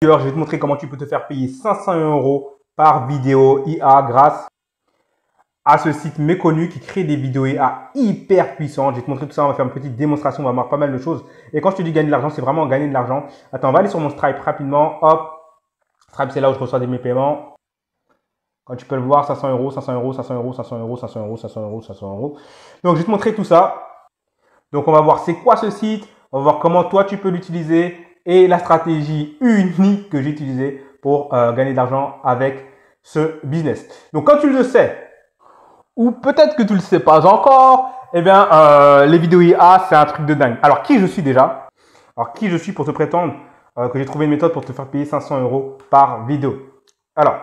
Je vais te montrer comment tu peux te faire payer 500 € par vidéo IA grâce à ce site méconnu qui crée des vidéos IA hyper puissantes. Je vais te montrer tout ça, on va faire une petite démonstration, on va voir pas mal de choses. Et quand je te dis gagner de l'argent, c'est vraiment gagner de l'argent. Attends, on va aller sur mon Stripe rapidement. Hop, Stripe, c'est là où je reçois mes paiements. Quand tu peux le voir, 500 €, 500 €, 500 €, 500 €, 500 €, 500 €, 500 €. Donc, je vais te montrer tout ça. Donc, on va voir c'est quoi ce site. On va voir comment toi, tu peux l'utiliser et la stratégie unique que j'ai utilisée pour gagner de l'argent avec ce business. Donc, quand tu le sais, ou peut-être que tu ne le sais pas encore, eh bien, les vidéos IA, c'est un truc de dingue. Alors, qui je suis déjà? Alors, qui je suis pour te prétendre que j'ai trouvé une méthode pour te faire payer 500 € par vidéo? Alors,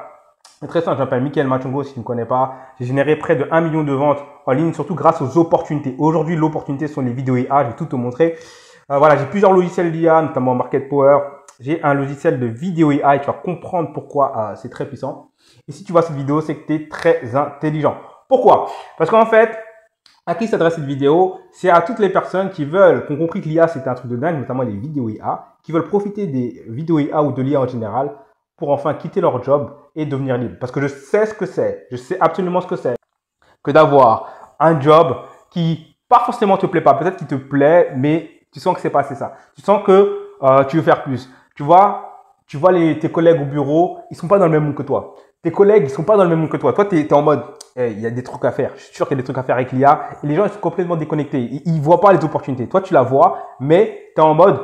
c'est très simple, je m'appelle Mickaël Machongo, si tu ne me connais pas. J'ai généré près de 1 million de ventes en ligne, surtout grâce aux opportunités. Aujourd'hui, l'opportunité sont les vidéos IA, je vais tout te montrer. Voilà, j'ai plusieurs logiciels d'IA, notamment Market Power. J'ai un logiciel de vidéo IA et tu vas comprendre pourquoi c'est très puissant. Et si tu vois cette vidéo, c'est que tu es très intelligent. Pourquoi? Parce qu'en fait, à qui s'adresse cette vidéo? C'est à toutes les personnes qui veulent, qui ont compris que l'IA c'était un truc de dingue, notamment les vidéos IA, qui veulent profiter des vidéos IA ou de l'IA en général pour enfin quitter leur job et devenir libre. Parce que je sais ce que c'est, je sais absolument ce que c'est que d'avoir un job qui pas forcément te plaît pas, peut-être qu'il te plaît, mais tu sens que c'est pas assez ça. Tu sens que tu veux faire plus. Tu vois tes collègues au bureau, ils sont pas dans le même monde que toi. Tes collègues, ils sont pas dans le même monde que toi. Toi, tu es en mode, il y a des trucs à faire. Je suis sûr qu'il y a des trucs à faire avec l'IA. Et les gens, ils sont complètement déconnectés. Ils voient pas les opportunités. Toi, tu la vois, mais tu es en mode,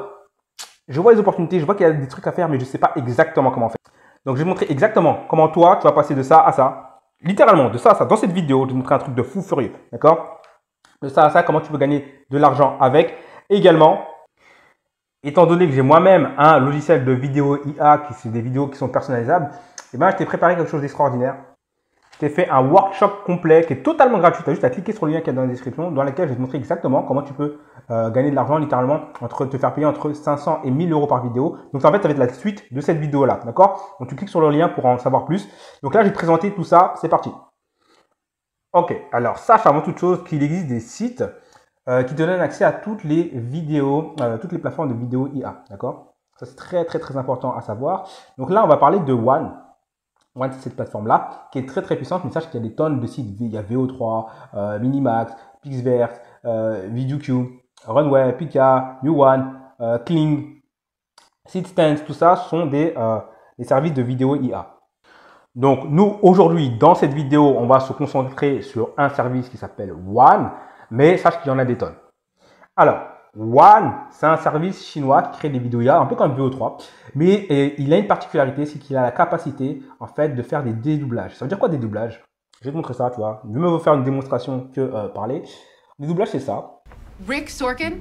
je vois les opportunités, je vois qu'il y a des trucs à faire, mais je sais pas exactement comment faire. Donc, je vais te montrer exactement comment toi, tu vas passer de ça à ça. Littéralement, de ça à ça. Dans cette vidéo, je vais te montrer un truc de fou furieux. D'accord? De ça à ça, comment tu peux gagner de l'argent avec. Également, étant donné que j'ai moi-même un logiciel de vidéo IA, qui c'est des vidéos qui sont personnalisables, eh ben, je t'ai préparé quelque chose d'extraordinaire. Je t'ai fait un workshop complet qui est totalement gratuit. Tu as juste à cliquer sur le lien qui est dans la description, dans lequel je vais te montrer exactement comment tu peux gagner de l'argent, littéralement, te faire payer entre 500 et 1000 € par vidéo. Donc, en fait, ça va être la suite de cette vidéo-là. D'accord? Donc, tu cliques sur le lien pour en savoir plus. Donc là, je vais te présenter tout ça. C'est parti. Ok. Alors, sache avant toute chose qu'il existe des sites qui te donnent accès à toutes les vidéos, toutes les plateformes de vidéo IA. D'accord? Ça, c'est très, très, très important à savoir. Donc là, on va parler de One. One, c'est cette plateforme-là qui est très, très puissante. Mais sache qu'il y a des tonnes de sites. Il y a VO3, Minimax, Pixverse, VideoQ, Runway, Pika, New One, Kling, SeedStance. Tout ça sont des services de vidéo IA. Donc, nous, aujourd'hui, dans cette vidéo, on va se concentrer sur un service qui s'appelle One. Mais sache qu'il y en a des tonnes. Alors, One, c'est un service chinois qui crée des vidéos IA, un peu comme VO3, mais il a une particularité, c'est qu'il a la capacité, en fait, de faire des dédoublages. Ça veut dire quoi, dédoublage? Je vais te montrer ça, tu vois. Je vais me faire une démonstration que parler. Dédoublage, c'est ça. Rick Sorkin?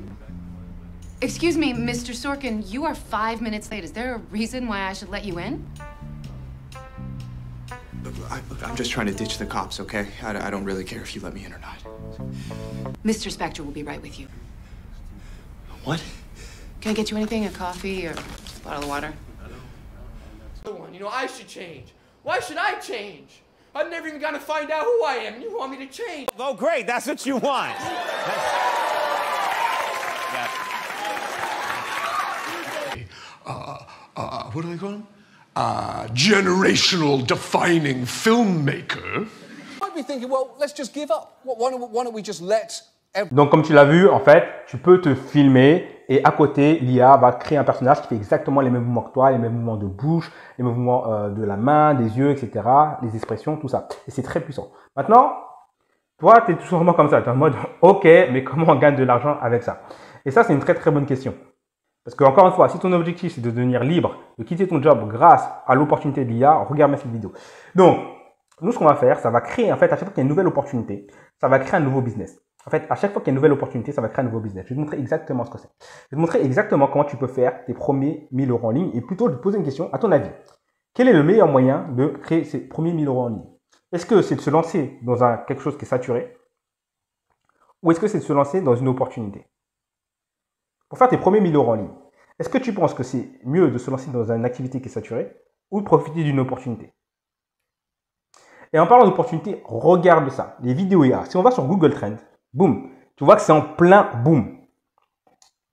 Excuse me, Mr. Sorkin, you are 5 minutes late. Is there a reason why I should let you in? Look, I'm just trying to ditch the cops, okay? I don't really care if you let me in or not. Mr. Spector will be right with you. What? Can I get you anything? A coffee or just a bottle of water? You know, I should change. Why should I change? I'm never even gonna find out who I am, and you want me to change. Oh, great. That's what you want. What do they call him? Generational defining filmmaker. Might be thinking, well, let's just give up. Why don't we just let Donc, comme tu l'as vu, en fait, tu peux te filmer et à côté, l'IA va créer un personnage qui fait exactement les mêmes mouvements que toi, les mêmes mouvements de bouche, les mouvements de la main, des yeux, etc., les expressions, tout ça. Et c'est très puissant. Maintenant, toi, tu es tout simplement comme ça. Tu es en mode, OK, mais comment on gagne de l'argent avec ça? Et ça, c'est une très, très bonne question. Parce que, encore une fois, si ton objectif, c'est de devenir libre, de quitter ton job grâce à l'opportunité de l'IA, regarde cette vidéo. Donc, nous, ce qu'on va faire, ça va créer, en fait, à chaque fois qu'il y a une nouvelle opportunité, ça va créer un nouveau business. En fait, à chaque fois qu'il y a une nouvelle opportunité, ça va créer un nouveau business. Je vais te montrer exactement ce que c'est. Je vais te montrer exactement comment tu peux faire tes premiers 1000 € en ligne. Et plutôt, je vais te poser une question. À ton avis, quel est le meilleur moyen de créer ces premiers 1000 € en ligne? Est-ce que c'est de se lancer dans quelque chose qui est saturé? Ou est-ce que c'est de se lancer dans une opportunité? Pour faire tes premiers 1000 € en ligne, est-ce que tu penses que c'est mieux de se lancer dans une activité qui est saturée ou de profiter d'une opportunité? Et en parlant d'opportunité, regarde ça. Les vidéos IA. Si on va sur Google Trends, boum, tu vois que c'est en plein boom.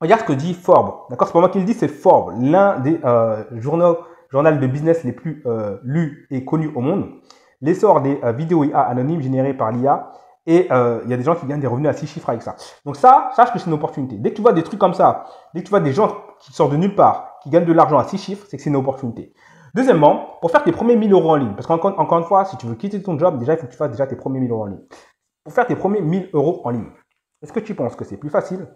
Regarde ce que dit Forbes. D'accord, c'est pas moi qui le dis, c'est Forbes, l'un des journaux de business les plus lus et connus au monde. L'essor des vidéos IA anonymes générées par l'IA. Et il y a des gens qui gagnent des revenus à 6 chiffres avec ça. Donc ça, sache que c'est une opportunité. Dès que tu vois des trucs comme ça, dès que tu vois des gens qui sortent de nulle part, qui gagnent de l'argent à 6 chiffres, c'est que c'est une opportunité. Deuxièmement, pour faire tes premiers 1000 euros en ligne, parce qu'encore une fois, si tu veux quitter ton job, déjà, il faut que tu fasses déjà tes premiers 1000 euros en ligne. Pour faire tes premiers 1000 euros en ligne, est-ce que tu penses que c'est plus facile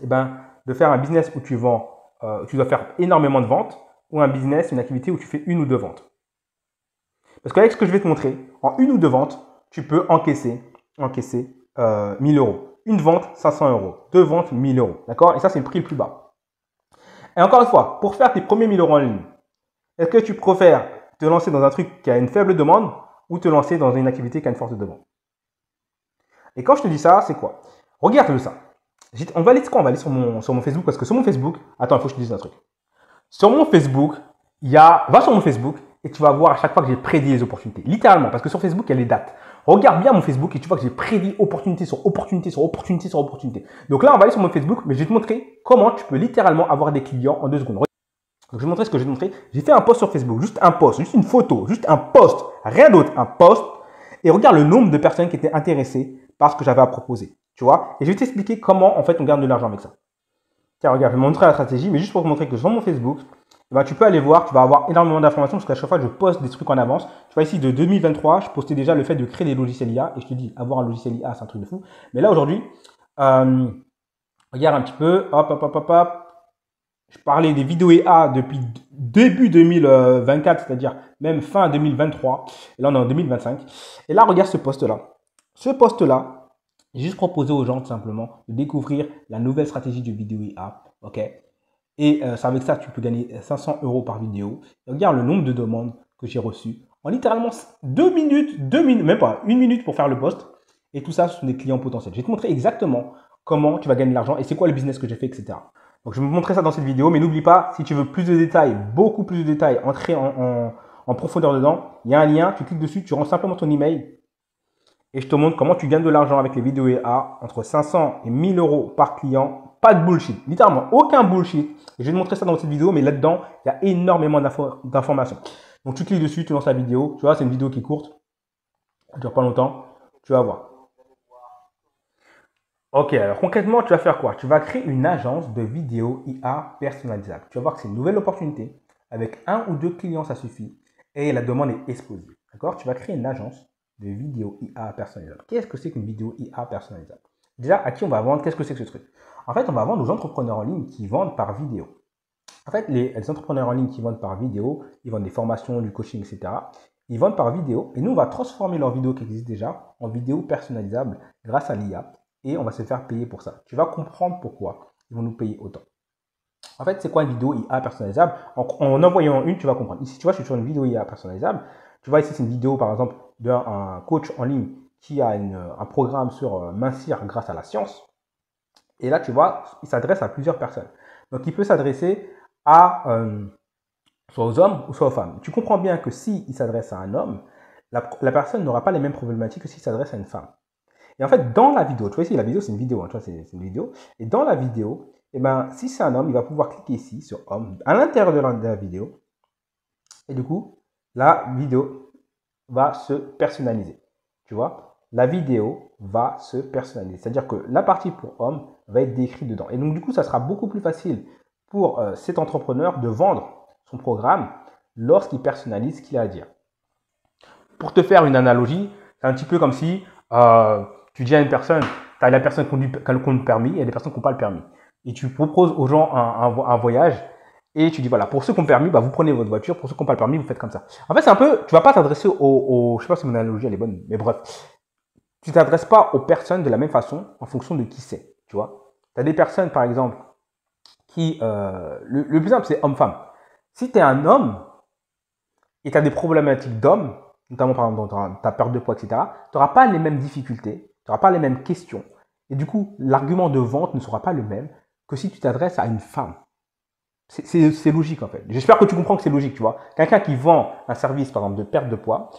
de faire un business où tu vends, tu dois faire énormément de ventes, ou un business, une activité où tu fais 1 ou 2 ventes? Parce qu'avec ce que je vais te montrer, en 1 ou 2 ventes, tu peux encaisser 1000 euros. Une vente, 500 euros. 2 ventes, 1000 euros. D'accord? Et ça, c'est le prix le plus bas. Et encore une fois, pour faire tes premiers 1000 euros en ligne, est-ce que tu préfères te lancer dans un truc qui a une faible demande ou te lancer dans une activité qui a une forte demande? Et quand je te dis ça, c'est quoi? Regarde-le ça. On va aller sur mon Facebook, parce que sur mon Facebook, attends, il faut que je te dise un truc. Sur mon Facebook, va sur mon Facebook et tu vas voir à chaque fois que j'ai prédit les opportunités. Littéralement, parce que sur Facebook, il y a les dates. Regarde bien mon Facebook et tu vois que j'ai prédit opportunité sur opportunité sur opportunité sur opportunité. Donc là, on va aller sur mon Facebook, mais je vais te montrer comment tu peux littéralement avoir des clients en 2 secondes. Donc, je vais te montrer ce que j'ai montré. J'ai fait un post sur Facebook, juste un post, juste une photo, juste un post, rien d'autre, un post. Et regarde le nombre de personnes qui étaient intéressées par ce que j'avais à proposer. Tu vois? Et je vais t'expliquer comment, en fait, on gagne de l'argent avec ça. Tiens, regarde, je vais te montrer la stratégie, mais juste pour te montrer que sur mon Facebook, tu peux aller voir, tu vas avoir énormément d'informations parce qu'à chaque fois, je poste des trucs en avance. Tu vois, ici, de 2023, je postais déjà le fait de créer des logiciels IA. Et je te dis, avoir un logiciel IA, c'est un truc de fou. Mais là, aujourd'hui, regarde un petit peu. Hop. Je parlais des vidéos IA depuis début 2024, c'est-à-dire même fin 2023. Et là, on est en 2025. Et là, regarde ce post-là. Ce post-là, j'ai juste proposé aux gens, tout simplement, de découvrir la nouvelle stratégie de vidéo IA. OK? Et c'est avec ça que tu peux gagner 500 euros par vidéo. Et regarde le nombre de demandes que j'ai reçues en littéralement 2 minutes, même pas 1 minute pour faire le post. Et tout ça, ce sont des clients potentiels. Je vais te montrer exactement comment tu vas gagner de l'argent et c'est quoi le business que j'ai fait, etc. Donc, je vais vous montrer ça dans cette vidéo. Mais n'oublie pas, si tu veux plus de détails, beaucoup plus de détails, entrer en profondeur dedans, il y a un lien, tu cliques dessus, tu rentres simplement ton email. Et je te montre comment tu gagnes de l'argent avec les vidéos IA entre 500 et 1000 euros par client. Pas de bullshit, littéralement aucun bullshit. Et je vais te montrer ça dans cette vidéo, mais là-dedans, il y a énormément d'informations. Donc tu cliques dessus, tu lances la vidéo. Tu vois, c'est une vidéo qui est courte. Ça ne dure pas longtemps. Tu vas voir. Ok, alors concrètement, tu vas faire quoi? Tu vas créer une agence de vidéo IA personnalisable. Tu vas voir que c'est une nouvelle opportunité. Avec 1 ou 2 clients, ça suffit. Et la demande est explosive. D'accord? Tu vas créer une agence de vidéo IA personnalisable. Qu'est-ce que c'est qu'une vidéo IA personnalisable? Déjà, à qui on va vendre? Qu'est-ce que c'est que ce truc? En fait, on va vendre aux entrepreneurs en ligne qui vendent par vidéo. En fait, les entrepreneurs en ligne qui vendent par vidéo, ils vendent des formations, du coaching, etc. Ils vendent par vidéo et nous, on va transformer leurs vidéos qui existent déjà en vidéos personnalisables grâce à l'IA et on va se faire payer pour ça. Tu vas comprendre pourquoi ils vont nous payer autant. En fait, c'est quoi une vidéo IA personnalisable? En envoyant une, tu vas comprendre. Ici, tu vois, je suis sur une vidéo IA personnalisable. Tu vois, ici, c'est une vidéo, par exemple, d'un coach en ligne qui a un programme sur mincir grâce à la science. Et là, tu vois, il s'adresse à plusieurs personnes. Donc, il peut s'adresser à soit aux hommes ou soit aux femmes. Tu comprends bien que s'il s'adresse à un homme, la personne n'aura pas les mêmes problématiques que s'il s'adresse à une femme. Et en fait, dans la vidéo, tu vois ici, la vidéo, c'est une vidéo. Hein, tu vois, c'est une vidéo. Et dans la vidéo, eh ben, si c'est un homme, il va pouvoir cliquer ici sur homme, à l'intérieur de la vidéo. Et du coup, la vidéo va se personnaliser. Tu vois, la vidéo va se personnaliser. C'est-à-dire que la partie pour homme va être décrite dedans. Et donc, du coup, ça sera beaucoup plus facile pour cet entrepreneur de vendre son programme lorsqu'il personnalise ce qu'il a à dire. Pour te faire une analogie, c'est un petit peu comme si tu dis à une personne, tu as la personne qui a le permis et des personnes qui n'ont pas le permis. Et tu proposes aux gens un voyage et tu dis, voilà, pour ceux qui ont le permis, bah, vous prenez votre voiture, pour ceux qui n'ont pas le permis, vous faites comme ça. En fait, c'est un peu, tu ne vas pas t'adresser je sais pas si mon analogie elle est bonne, mais bref, tu ne t'adresses pas aux personnes de la même façon en fonction de qui c'est, tu vois. Tu as des personnes, par exemple, qui, le plus simple, c'est homme-femme. Si tu es un homme et tu as des problématiques d'homme, notamment par exemple dans ta perte de poids, etc., tu n'auras pas les mêmes difficultés, tu n'auras pas les mêmes questions. Et du coup, l'argument de vente ne sera pas le même que si tu t'adresses à une femme. C'est logique en fait. J'espère que tu comprends que c'est logique, tu vois. Quelqu'un qui vend un service, par exemple, de perte de poids,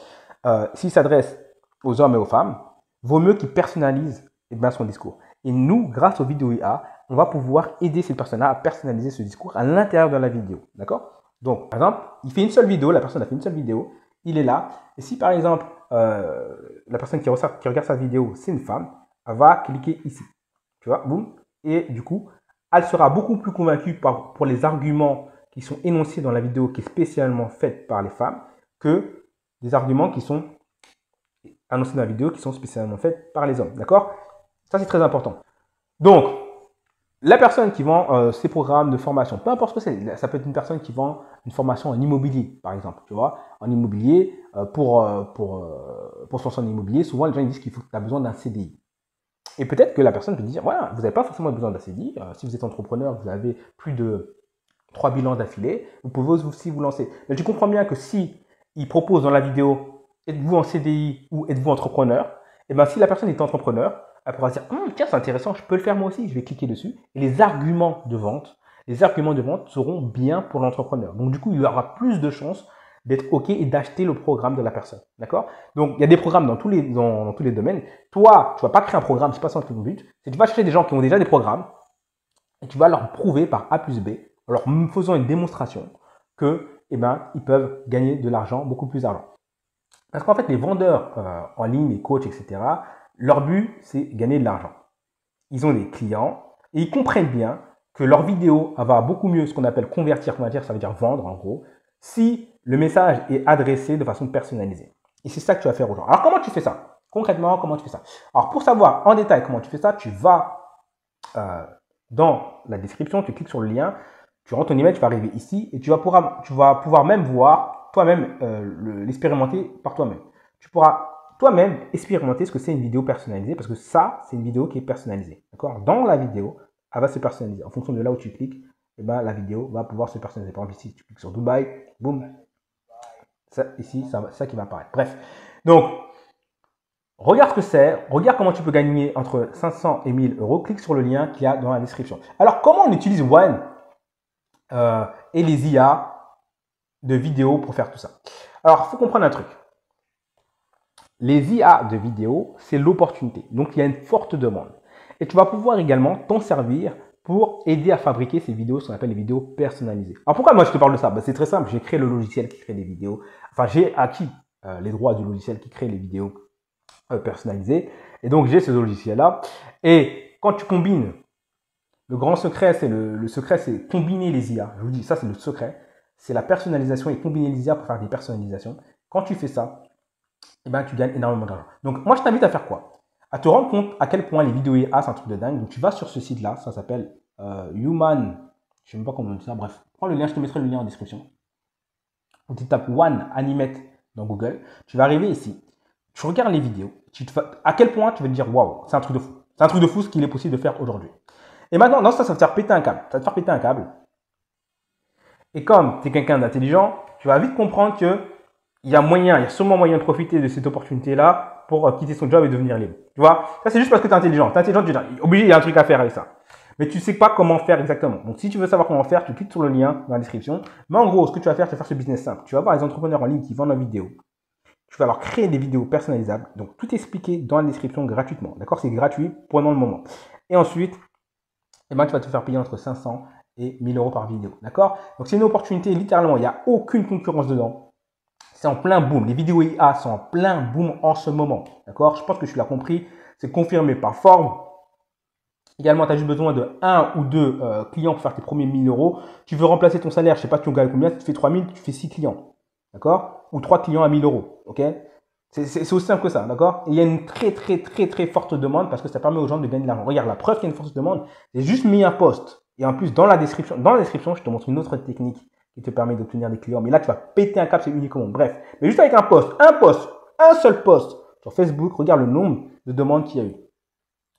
s'il s'adresse aux hommes et aux femmes, vaut mieux qu'il personnalise son discours. Et nous, grâce aux vidéos IA, on va pouvoir aider cette personne-là à personnaliser ce discours à l'intérieur de la vidéo. D'accord? Donc, par exemple, il fait une seule vidéo, la personne a fait une seule vidéo, il est là. Et si par exemple, la personne qui regarde sa vidéo, c'est une femme, elle va cliquer ici. Tu vois, boum. Et du coup, elle sera beaucoup plus convaincue pour les arguments qui sont énoncés dans la vidéo qui est spécialement faite par les femmes que des arguments qui sont annoncés dans la vidéo qui sont spécialement faits par les hommes. D'accord? Ça, c'est très important. Donc, la personne qui vend ces programmes de formation, peu importe ce que c'est, ça peut être une personne qui vend une formation en immobilier, par exemple. Tu vois, en immobilier, pour son immobilier, souvent les gens ils disent qu'il faut que tu as besoin d'un CDI. Et peut-être que la personne peut dire, voilà, vous n'avez pas forcément besoin d'un CDI. Si vous êtes entrepreneur, vous avez plus de 3 bilans d'affilée, vous pouvez aussi vous lancer. Mais tu comprends bien que si il propose dans la vidéo, êtes-vous en CDI ou êtes-vous entrepreneur, et bien si la personne est entrepreneur, elle pourra dire, tiens, c'est intéressant, je peux le faire moi aussi, je vais cliquer dessus. Et les arguments de vente seront bien pour l'entrepreneur. Donc du coup, il aura plus de chances d'être OK et d'acheter le programme de la personne. D'accord? Donc, il y a des programmes dans tous les domaines. Toi, tu ne vas pas créer un programme, c'est pas ça ton but. C'est que tu vas chercher des gens qui ont déjà des programmes et tu vas leur prouver par A plus B, en leur faisant une démonstration que, ils peuvent gagner de l'argent, beaucoup plus d'argent. Parce qu'en fait, les vendeurs en ligne, les coachs, etc., leur but, c'est gagner de l'argent. Ils ont des clients et ils comprennent bien que leur vidéo va beaucoup mieux, ce qu'on appelle convertir, ça veut dire vendre en gros, si le message est adressé de façon personnalisée. Et c'est ça que tu vas faire aujourd'hui. Alors, comment tu fais ça? Concrètement, comment tu fais ça? Alors, pour savoir en détail comment tu fais ça, tu vas dans la description, tu cliques sur le lien, tu rentres ton email, tu vas arriver ici et tu vas pouvoir même voir toi-même l'expérimenter par toi-même. Tu pourras toi-même expérimenter ce que c'est une vidéo personnalisée parce que ça, c'est une vidéo qui est personnalisée. D'accord? Dans la vidéo, elle va se personnaliser. En fonction de là où tu cliques, la vidéo va pouvoir se personnaliser. Par exemple, ici, tu cliques sur Dubaï, boum. Ça, ici, ça qui va apparaître. Bref. Donc, regarde ce que c'est. Regarde comment tu peux gagner entre 500 et 1000 euros. Clique sur le lien qu'il y a dans la description. Alors, comment on utilise One et les IA de vidéo pour faire tout ça? Alors, il faut comprendre un truc. Les IA de vidéo, c'est l'opportunité. Donc, il y a une forte demande. Et tu vas pouvoir également t'en servir pour aider à fabriquer ces vidéos, ce qu'on appelle les vidéos personnalisées. Alors, pourquoi moi je te parle de ça? C'est très simple. J'ai créé le logiciel qui crée des vidéos. Enfin, j'ai acquis les droits du logiciel qui crée les vidéos personnalisées. Et donc, j'ai ce logiciel-là. Et quand tu combines, le grand secret, c'est combiner les IA. Je vous dis, ça, c'est le secret. C'est la personnalisation et combiner les IA pour faire des personnalisations. Quand tu fais ça, tu gagnes énormément d'argent. Donc, moi, je t'invite à faire quoi? À te rendre compte à quel point les vidéos IA, c'est un truc de dingue. Donc, tu vas sur ce site-là, ça s'appelle Human, je ne sais même pas comment on dit ça, bref. Prends le lien, je te mettrai le lien en description. Donc, tu tapes One Animate dans Google. Tu vas arriver ici. Tu regardes les vidéos. À quel point tu vas te dire, waouh, c'est un truc de fou. C'est un truc de fou ce qu'il est possible de faire aujourd'hui. Et maintenant, dans ça va te faire péter un câble. Ça va te faire péter un câble. Et comme tu es quelqu'un d'intelligent, tu vas vite comprendre que il y a sûrement moyen de profiter de cette opportunité-là pour quitter son job et devenir libre. Tu vois, ça c'est juste parce que tu es intelligent. Tu es intelligent, tu es obligé, il y a un truc à faire avec ça. Mais tu ne sais pas comment faire exactement. Donc, si tu veux savoir comment faire, tu cliques sur le lien dans la description. Mais en gros, ce que tu vas faire, c'est faire ce business simple. Tu vas voir les entrepreneurs en ligne qui vendent leurs vidéos. Tu vas leur créer des vidéos personnalisables. Donc, tout est expliqué dans la description gratuitement. D'accord? C'est gratuit pendant le moment. Et ensuite, tu vas te faire payer entre 500 et 1000 euros par vidéo. D'accord? Donc, c'est une opportunité, littéralement, il n'y a aucune concurrence dedans. C'est en plein boom. Les vidéos IA sont en plein boom en ce moment. D'accord? Je pense que tu l'as compris. C'est confirmé par Forbes. Également, tu as juste besoin de 1 ou 2 clients pour faire tes premiers 1000 euros. Tu veux remplacer ton salaire, je ne sais pas tu gagnes combien. Si tu fais 3000, tu fais 6 clients. D'accord? Ou 3 clients à 1000 euros. Ok? C'est aussi simple que ça. D'accord? Et il y a une très forte demande parce que ça permet aux gens de gagner de l'argent. Regarde, la preuve qu'il y a une forte demande, j'ai juste mis un post. Et en plus, dans la description, je te montre une autre technique qui te permet d'obtenir des clients. Mais là, tu vas péter un câble, c'est uniquement. Bref. Mais juste avec un seul post sur Facebook, regarde le nombre de demandes qu'il y a eu.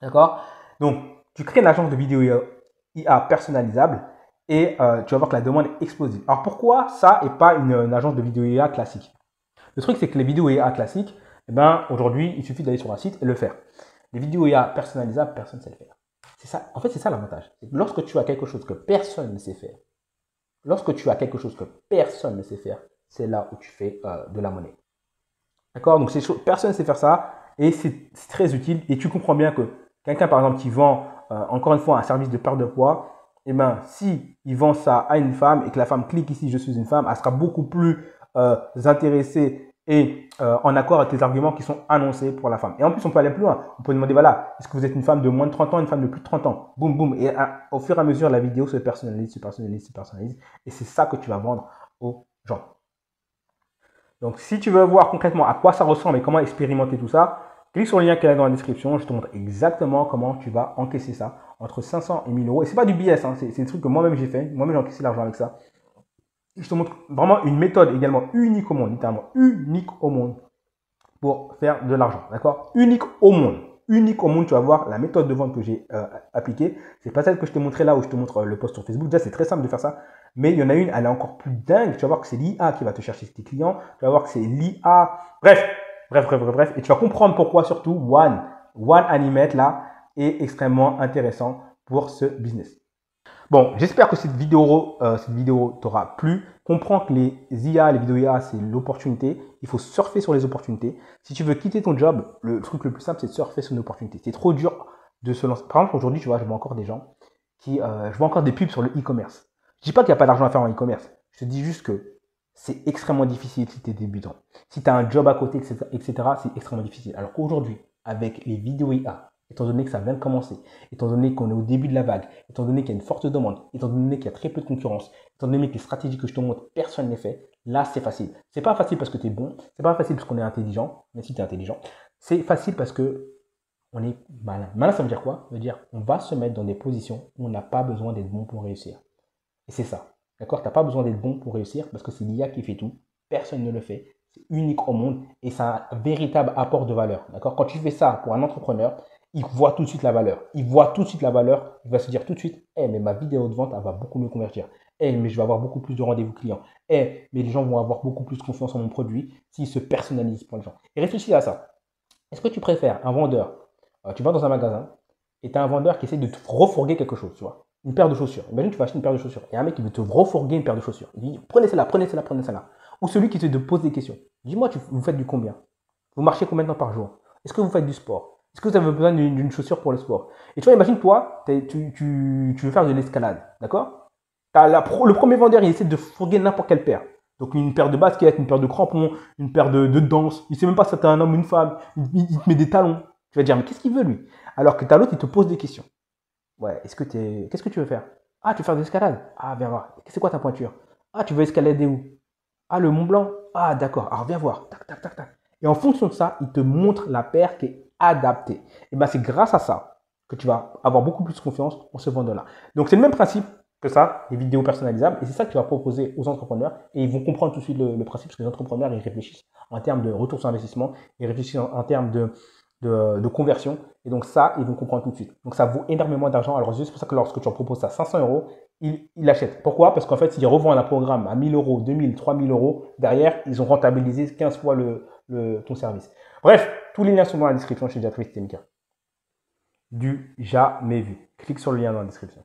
D'accord? Donc, tu crées une agence de vidéo IA personnalisable et tu vas voir que la demande est explosive. Alors, pourquoi ça et pas une agence de vidéo IA classique? Le truc, c'est que les vidéos IA classiques, aujourd'hui, il suffit d'aller sur un site et le faire. Les vidéos IA personnalisables, personne ne sait le faire. C'est ça. En fait, c'est ça l'avantage. Lorsque tu as quelque chose que personne ne sait faire, c'est là où tu fais de la monnaie. D'accord? Donc, personne ne sait faire ça et c'est très utile. Et tu comprends bien que quelqu'un, par exemple, qui vend encore une fois, un service de perte de poids, et ben, si il vend ça à une femme et que la femme clique ici, je suis une femme, elle sera beaucoup plus intéressée et en accord avec les arguments qui sont annoncés pour la femme. Et en plus, on peut aller plus loin. On peut demander, voilà, est-ce que vous êtes une femme de moins de 30 ans, une femme de plus de 30 ans? Boum, boum. Et au fur et à mesure, la vidéo se personnalise, se personnalise, se personnalise. Et c'est ça que tu vas vendre aux gens. Donc, si tu veux voir concrètement à quoi ça ressemble et comment expérimenter tout ça, clique sur le lien qui est dans la description. Je te montre exactement comment tu vas encaisser ça entre 500 et 1000 euros. Et c'est pas du BS, hein, c'est des trucs que moi-même j'ai fait. Moi-même j'ai encaissé l'argent avec ça. Je te montre vraiment une méthode également unique au monde, littéralement unique au monde pour faire de l'argent. D'accord? Unique au monde. Unique au monde, tu vas voir la méthode de vente que j'ai appliquée. C'est pas celle que je t'ai montré là où je te montre le post sur Facebook. Déjà, c'est très simple de faire ça. Mais il y en a une, elle est encore plus dingue. Tu vas voir que c'est l'IA qui va te chercher tes clients. Tu vas voir que c'est l'IA. Bref. Et tu vas comprendre pourquoi surtout One Animate là est extrêmement intéressant pour ce business. Bon, j'espère que cette vidéo t'aura plu. Comprends que les IA, les vidéos IA, c'est l'opportunité. Il faut surfer sur les opportunités. Si tu veux quitter ton job, le truc le plus simple, c'est de surfer sur une opportunité. C'est trop dur de se lancer. Par exemple, aujourd'hui, tu vois, je vois encore des gens je vois encore des pubs sur le e-commerce. Je dis pas qu'il n'y a pas d'argent à faire en e-commerce. Je te dis juste que c'est extrêmement difficile si tu es débutant. Si tu as un job à côté, etc., c'est extrêmement difficile. Alors qu'aujourd'hui, avec les vidéos IA, étant donné que ça vient de commencer, étant donné qu'on est au début de la vague, étant donné qu'il y a une forte demande, étant donné qu'il y a très peu de concurrence, étant donné que les stratégies que je te montre, personne ne les fait, là, c'est facile. C'est pas facile parce que tu es bon, c'est pas facile parce qu'on est intelligent, mais si tu es intelligent, c'est facile parce que on est malin. Malin, ça veut dire quoi? Ça veut dire on va se mettre dans des positions où on n'a pas besoin d'être bon pour réussir. Et c'est ça. D'accord? Tu n'as pas besoin d'être bon pour réussir parce que c'est l'IA qui fait tout. Personne ne le fait. C'est unique au monde et c'est un véritable apport de valeur. D'accord? Quand tu fais ça pour un entrepreneur, il voit tout de suite la valeur. Il voit tout de suite la valeur. Il va se dire tout de suite, mais ma vidéo de vente, elle va beaucoup mieux convertir. Mais je vais avoir beaucoup plus de rendez-vous clients. Mais les gens vont avoir beaucoup plus confiance en mon produit s'il se personnalise pour les gens. Et réfléchis à ça. Est-ce que tu préfères un vendeur? Tu vas dans un magasin et tu as un vendeur qui essaie de te refourguer quelque chose, tu vois. Une paire de chaussures. Imagine que tu vas acheter une paire de chaussures. Il y a un mec qui veut te refourguer une paire de chaussures. Il dit prenez celle-là, prenez celle-là, prenez celle-là. Ou celui qui te pose des questions. Dis-moi, vous faites du combien? Vous marchez combien de temps par jour? Est-ce que vous faites du sport? Est-ce que vous avez besoin d'une chaussure pour le sport? Et tu vois, imagine toi, tu veux faire de l'escalade. D'accord? Le premier vendeur, il essaie de fourguer n'importe quelle paire. Donc une paire de basket, une paire de crampons, une paire de danse. Il ne sait même pas si c'est un homme ou une femme. Il te met des talons. Tu vas dire, mais qu'est-ce qu'il veut lui? Alors que t'as l'autre, il te pose des questions. Ouais, qu'est-ce que tu veux faire? Ah, tu veux faire de l'escalade? Ah, viens voir. C'est quoi ta pointure? Ah, tu veux escalader où? Ah, le Mont Blanc? Ah, d'accord. Alors, viens voir. Tac, tac, tac, tac. Et en fonction de ça, il te montre la paire qui est adaptée. Et bien, c'est grâce à ça que tu vas avoir beaucoup plus de confiance en ce vendeur-là. Donc, c'est le même principe que ça, les vidéos personnalisables. Et c'est ça que tu vas proposer aux entrepreneurs. Et ils vont comprendre tout de suite le principe, parce que les entrepreneurs, ils réfléchissent en termes de retour sur investissement. Ils réfléchissent en termes de conversion. Et donc ça, ils vont comprendre tout de suite. Donc ça vaut énormément d'argent. Alors c'est pour ça que lorsque tu en proposes à 500 euros, ils achètent. Pourquoi? Parce qu'en fait, s'ils revendent un programme à 1000 euros, 2000, 3000 euros, derrière, ils ont rentabilisé 15 fois ton service. Bref, tous les liens sont dans la description. Je suis déjà très vite, c'était Mika. Du jamais vu. Clique sur le lien dans la description.